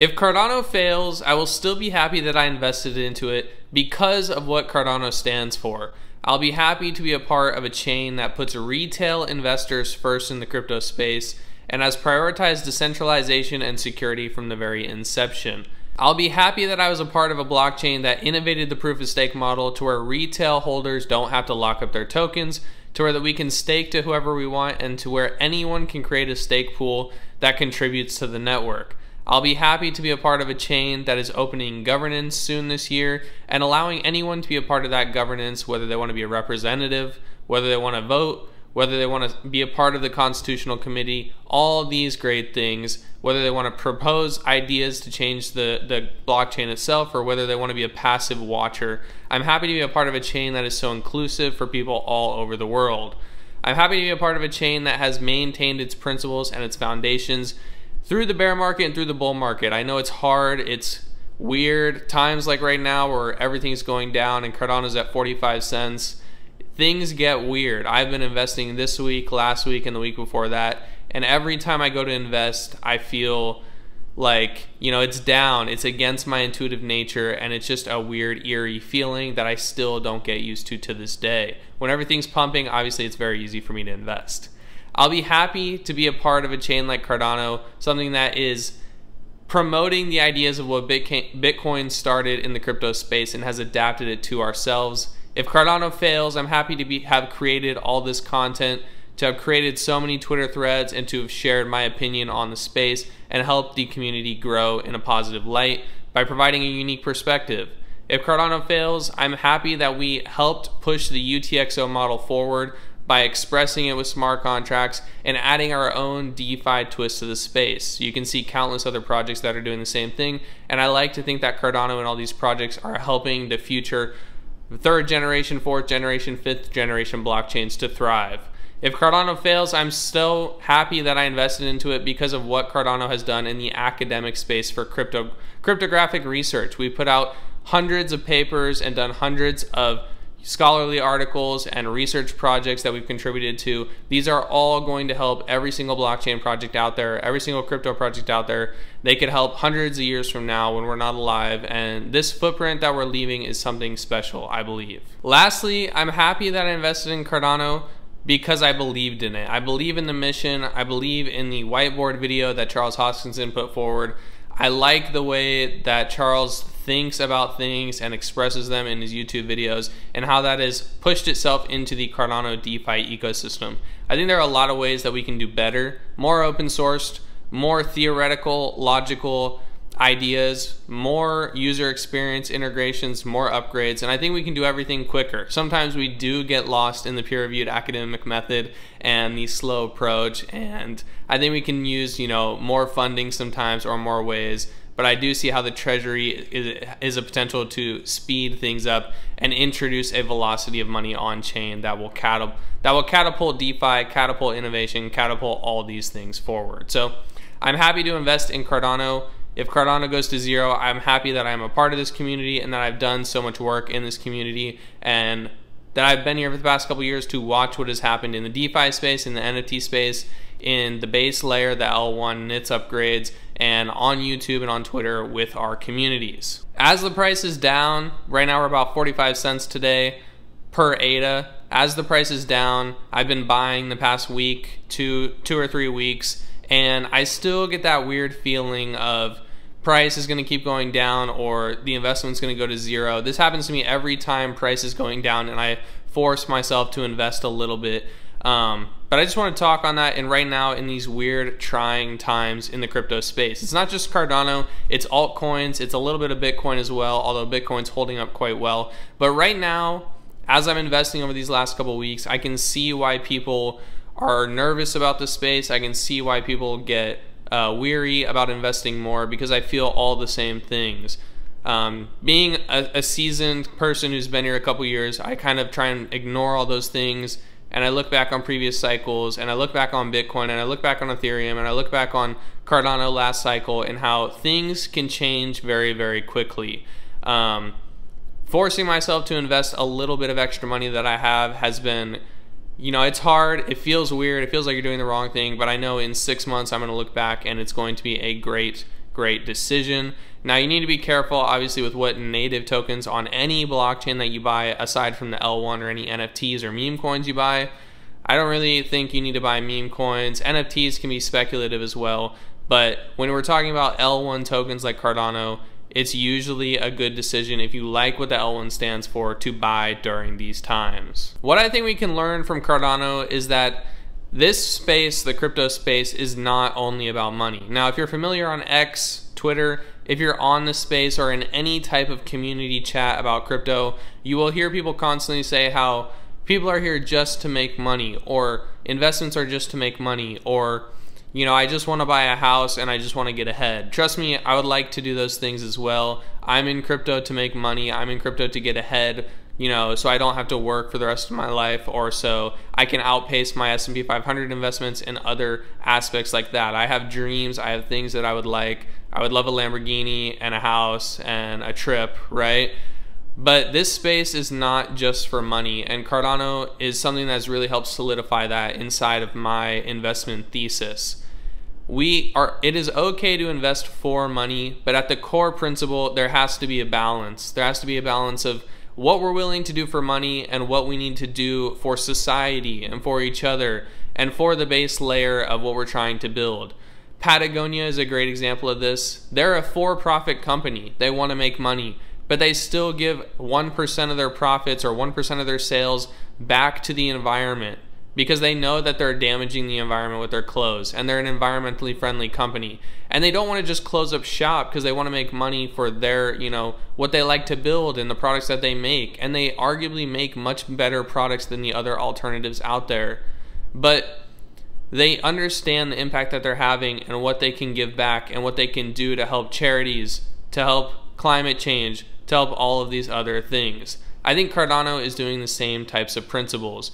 If Cardano fails, I will still be happy that I invested into it because of what Cardano stands for. I'll be happy to be a part of a chain that puts retail investors first in the crypto space and has prioritized decentralization and security from the very inception. I'll be happy that I was a part of a blockchain that innovated the proof of stake model to where retail holders don't have to lock up their tokens, to where that we can stake to whoever we want, and to where anyone can create a stake pool that contributes to the network. I'll be happy to be a part of a chain that is opening governance soon this year and allowing anyone to be a part of that governance, whether they want to be a representative, whether they want to vote, whether they want to be a part of the constitutional committee, all these great things, whether they want to propose ideas to change the blockchain itself, or whether they want to be a passive watcher. I'm happy to be a part of a chain that is so inclusive for people all over the world. I'm happy to be a part of a chain that has maintained its principles and its foundations through the bear market and through the bull market. I know it's hard, it's weird. Times like right now where everything's going down and Cardano's at 45 cents, things get weird. I've been investing this week, last week, and the week before that, and every time I go to invest, I feel like, it's down, it's against my intuitive nature, and it's just a weird, eerie feeling that I still don't get used to this day. When everything's pumping, obviously it's very easy for me to invest. I'll be happy to be a part of a chain like Cardano, something that is promoting the ideas of what Bitcoin started in the crypto space and has adapted it to ourselves. If Cardano fails, I'm happy to have created all this content, to have created so many Twitter threads, and to have shared my opinion on the space and helped the community grow in a positive light by providing a unique perspective. If Cardano fails, I'm happy that we helped push the UTXO model forward by expressing it with smart contracts and adding our own DeFi twist to the space. You can see countless other projects that are doing the same thing, and I like to think that Cardano and all these projects are helping the future third generation, fourth generation, fifth generation blockchains to thrive. If Cardano fails, I'm still happy that I invested into it because of what Cardano has done in the academic space for cryptographic research. We put out hundreds of papers and done hundreds of scholarly articles and research projects that we've contributed to. These are all going to help every single blockchain project out there, every single crypto project out there. They could help hundreds of years from now when we're not alive, and this footprint that we're leaving is something special, I believe. Lastly, I'm happy that I invested in Cardano because I believed in it. I believe in the mission. I believe in the whiteboard video that Charles Hoskinson put forward. I like the way that Charles thinks about things and expresses them in his YouTube videos, and how that has pushed itself into the Cardano DeFi ecosystem. I think there are a lot of ways that we can do better, more open sourced, more theoretical, logical ideas, more user experience integrations, more upgrades, and I think we can do everything quicker. Sometimes we do get lost in the peer-reviewed academic method and the slow approach, and I think we can use, more funding sometimes or more ways, but I do see how the treasury is a potential to speed things up and introduce a velocity of money on chain that will catapult DeFi, catapult innovation, catapult all these things forward. So I'm happy to invest in Cardano. If Cardano goes to zero, I'm happy that I'm a part of this community and that I've done so much work in this community, and that I've been here for the past couple years to watch what has happened in the DeFi space, in the NFT space, in the base layer, the L1 and its upgrades, and on YouTube and on Twitter with our communities. As the price is down, right now we're about 45 cents today per ADA. As the price is down, I've been buying the past week, two or 3 weeks, and I still get that weird feeling of price is going to keep going down or the investment's going to go to zero. This happens to me every time price is going down and I force myself to invest a little bit. But I just want to talk on that, and right now in these weird trying times in the crypto space. It's not just Cardano, it's altcoins, it's a little bit of Bitcoin as well, although Bitcoin's holding up quite well. But right now, as I'm investing over these last couple weeks, I can see why people are nervous about the space. I can see why people get weary about investing more, because I feel all the same things. Being a seasoned person who's been here a couple years, I kind of try and ignore all those things, and I look back on previous cycles, and I look back on Bitcoin, and I look back on Ethereum, and I look back on Cardano last cycle, and how things can change very, very quickly. Forcing myself to invest a little bit of extra money that I have has been, it's hard, it feels weird, it feels like you're doing the wrong thing, but I know in 6 months I'm going to look back and it's going to be a great great decision. Now, you need to be careful, obviously, with what native tokens on any blockchain that you buy, aside from the L1 or any NFTs or meme coins you buy. I don't really think you need to buy meme coins. NFTs can be speculative as well, but when we're talking about L1 tokens like Cardano, it's usually a good decision if you like what the L1 stands for to buy during these times. What I think we can learn from Cardano is that this space, the crypto space, is not only about money. Now, if you're familiar on X, Twitter, if you're on the space or in any type of community chat about crypto, you will hear people constantly say how people are here just to make money, or investments are just to make money, or, you know, I just want to buy a house and I just want to get ahead. Trust me, I would like to do those things as well. I'm in crypto to make money. I'm in crypto to get ahead, you know, so I don't have to work for the rest of my life, or so I can outpace my S&P 500 investments in other aspects like that. I have dreams. I have things that I would like. I would love a Lamborghini and a house and a trip, right? But this space is not just for money, and Cardano is something that's really helped solidify that inside of my investment thesis. It is okay to invest for money, but at the core principle, there has to be a balance. There has to be a balance of what we're willing to do for money and what we need to do for society and for each other and for the base layer of what we're trying to build. Patagonia is a great example of this. They're a for-profit company. They want to make money, but they still give 1% of their profits or 1% of their sales back to the environment because they know that they're damaging the environment with their clothes, and they're an environmentally friendly company. And they don't want to just close up shop because they want to make money for their, you know, what they like to build and the products that they make. And they arguably make much better products than the other alternatives out there. But they understand the impact that they're having and what they can give back and what they can do to help charities, to help climate change, to help all of these other things. I think Cardano is doing the same types of principles.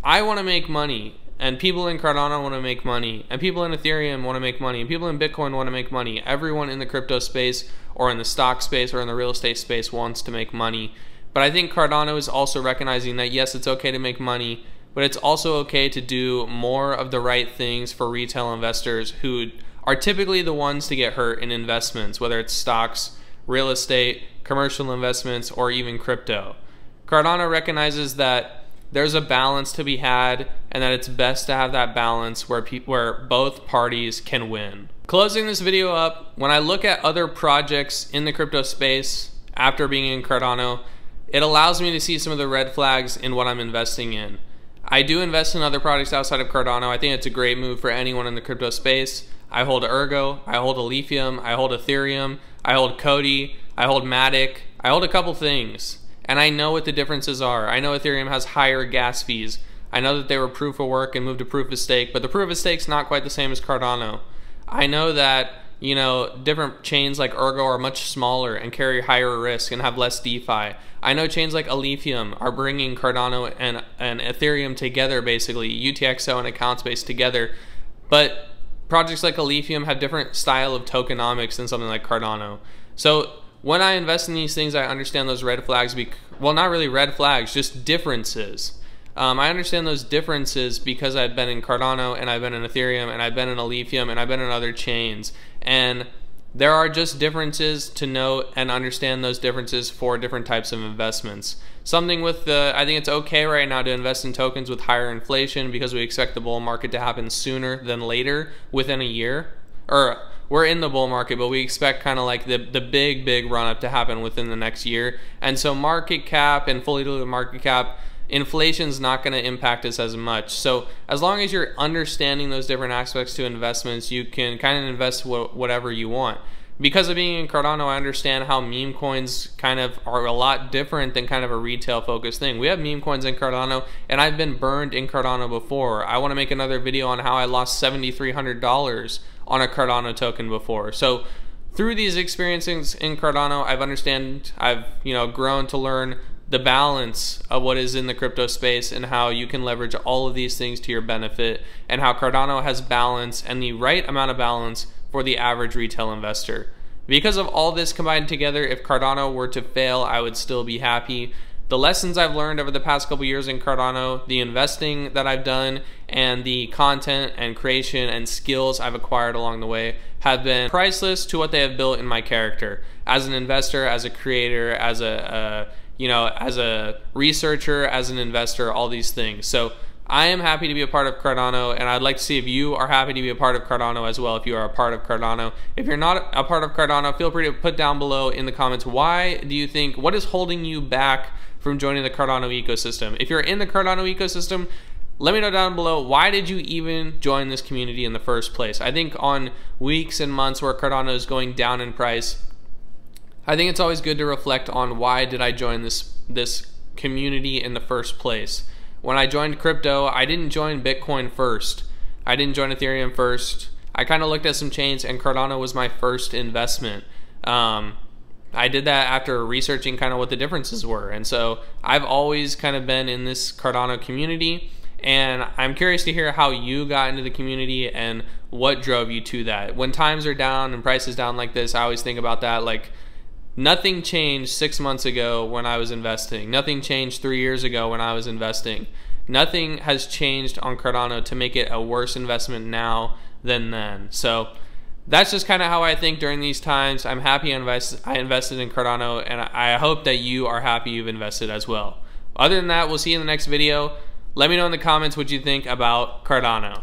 I want to make money, and people in Cardano want to make money, and people in Ethereum want to make money, and people in Bitcoin want to make money. Everyone in the crypto space or in the stock space or in the real estate space wants to make money. But I think Cardano is also recognizing that yes, it's okay to make money, but it's also okay to do more of the right things for retail investors who are typically the ones to get hurt in investments, whether it's stocks, real estate, commercial investments, or even crypto. Cardano recognizes that there's a balance to be had, and that it's best to have that balance where both parties can win. Closing this video up, when I look at other projects in the crypto space after being in Cardano, it allows me to see some of the red flags in what I'm investing in. I do invest in other products outside of Cardano. I think it's a great move for anyone in the crypto space. I hold Ergo, I hold Lithium, I hold Ethereum, I hold Cody, I hold Matic, I hold a couple things. And I know what the differences are. I know Ethereum has higher gas fees. I know that they were proof of work and moved to proof of stake, but the proof of stake's not quite the same as Cardano. I know that, you know, different chains like Ergo are much smaller and carry higher risk and have less DeFi. I know chains like Lithium are bringing Cardano and Ethereum together, basically, UTXO and Accountspace together. But projects like Lithium have different style of tokenomics than something like Cardano. So when I invest in these things, I understand those red flags, well, not really red flags, just differences. I understand those differences because I've been in Cardano, and I've been in Ethereum, and I've been in Lithium, and I've been in other chains. And there are just differences to note and understand those differences for different types of investments. Something with I think it's okay right now to invest in tokens with higher inflation because we expect the bull market to happen sooner than later, within a year. Or we're in the bull market, but we expect kind of like the big run up to happen within the next year. And so market cap and fully diluted market cap, inflation's not going to impact us as much. So as long as you're understanding those different aspects to investments, you can kind of invest whatever you want. Because of being in Cardano, I understand how meme coins kind of are a lot different than kind of a retail focused thing. We have meme coins in Cardano, and I've been burned in Cardano before. I want to make another video on how I lost $7,300 on a Cardano token before. So through these experiences in Cardano, I've grown to learn the balance of what is in the crypto space and how you can leverage all of these things to your benefit, and how Cardano has balance and the right amount of balance for the average retail investor. Because of all this combined together, if Cardano were to fail, I would still be happy. the lessons I've learned over the past couple years in Cardano, the investing that I've done, and the content and creation and skills I've acquired along the way have been priceless to what they have built in my character as an investor, as a creator, as a as a researcher, as an investor, all these things. So I am happy to be a part of Cardano, and I'd like to see if you are happy to be a part of Cardano as well, if you are a part of Cardano. If you're not a part of Cardano, feel free to put down below in the comments, why do you think, what is holding you back from joining the Cardano ecosystem? If you're in the Cardano ecosystem, let me know down below, why did you even join this community in the first place? I think on weeks and months where Cardano is going down in price, I think it's always good to reflect on, why did I join this community in the first place? When I joined crypto, I didn't join Bitcoin first. I didn't join Ethereum first. I kind of looked at some chains, and Cardano was my first investment. I did that after researching kind of what the differences were. And so I've always kind of been in this Cardano community, and I'm curious to hear how you got into the community and what drove you to that. When times are down and prices down like this, I always think about that, like, nothing changed 6 months ago when I was investing. Nothing changed 3 years ago when I was investing. Nothing has changed on Cardano to make it a worse investment now than then. So that's just kind of how I think during these times. I'm happy I invested in Cardano, and I hope that you are happy you've invested as well. Other than that, we'll see you in the next video. Let me know in the comments what you think about Cardano.